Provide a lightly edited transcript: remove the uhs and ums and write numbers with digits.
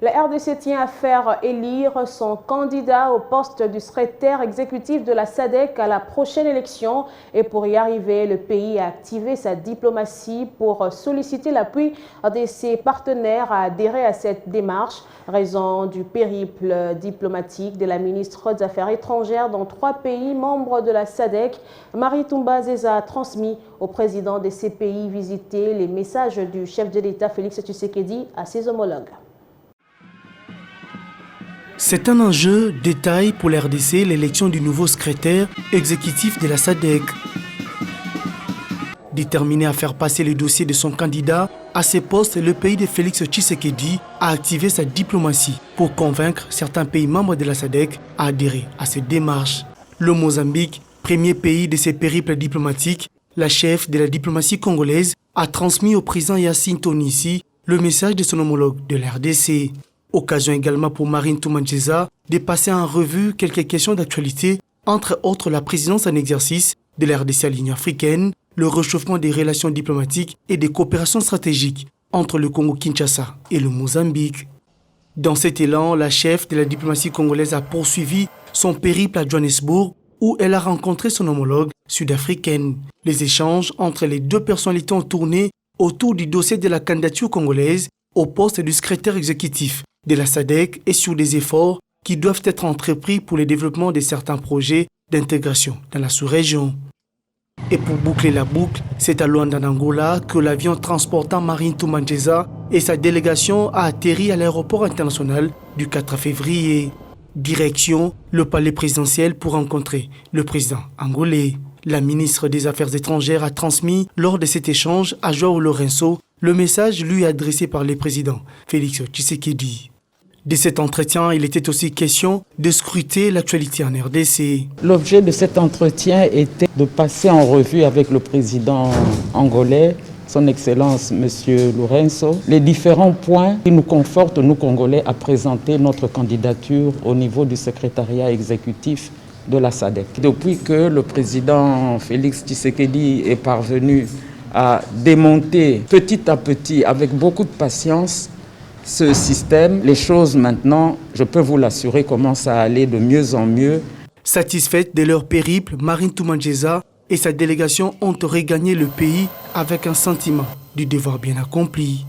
La RDC tient à faire élire son candidat au poste du secrétaire exécutif de la SADC à la prochaine élection. Et pour y arriver, le pays a activé sa diplomatie pour solliciter l'appui de ses partenaires à adhérer à cette démarche. Raison du périple diplomatique de la ministre des Affaires étrangères dans 3 pays membres de la SADC, Marie Toumba Zeza a transmis au président de ces pays visités les messages du chef de l'État Félix Tshisekedi à ses homologues. C'est un enjeu de taille pour la RDC, l'élection du nouveau secrétaire exécutif de la SADC. Déterminé à faire passer le dossier de son candidat à ce poste, le pays de Félix Tshisekedi a activé sa diplomatie pour convaincre certains pays membres de la SADC à adhérer à cette démarche. Le Mozambique, premier pays de ces périples diplomatiques, la chef de la diplomatie congolaise a transmis au président Yassine Tonissi le message de son homologue de la RDC. Occasion également pour Marine Toumba Zeza de passer en revue quelques questions d'actualité, entre autres la présidence en exercice de la RDC à l'Union africaine, le réchauffement des relations diplomatiques et des coopérations stratégiques entre le Congo-Kinshasa et le Mozambique. Dans cet élan, la chef de la diplomatie congolaise a poursuivi son périple à Johannesburg où elle a rencontré son homologue sud-africaine. Les échanges entre les deux personnalités ont tourné autour du dossier de la candidature congolaise au poste du secrétaire exécutif de la SADC et sur des efforts qui doivent être entrepris pour le développement de certains projets d'intégration dans la sous-région. Et pour boucler la boucle, c'est à Luanda, en Angola, que l'avion transportant Marine Toumba Zeza et sa délégation a atterri à l'aéroport international du 4 février. Direction le palais présidentiel pour rencontrer le président angolais. La ministre des Affaires étrangères a transmis lors de cet échange à João Lourenço le message lui adressé par le président Félix Tshisekedi. De cet entretien, il était aussi question de scruter l'actualité en RDC. L'objet de cet entretien était de passer en revue avec le président angolais, son Excellence M. Lourenço, les différents points qui nous confortent, nous Congolais, à présenter notre candidature au niveau du secrétariat exécutif de la SADC. Depuis que le président Félix Tshisekedi est parvenu à démonter petit à petit, avec beaucoup de patience, ce système, les choses maintenant, je peux vous l'assurer, commencent à aller de mieux en mieux. Satisfaite de leur périple, Marine Toumba Zeza et sa délégation ont regagné le pays avec un sentiment du devoir bien accompli.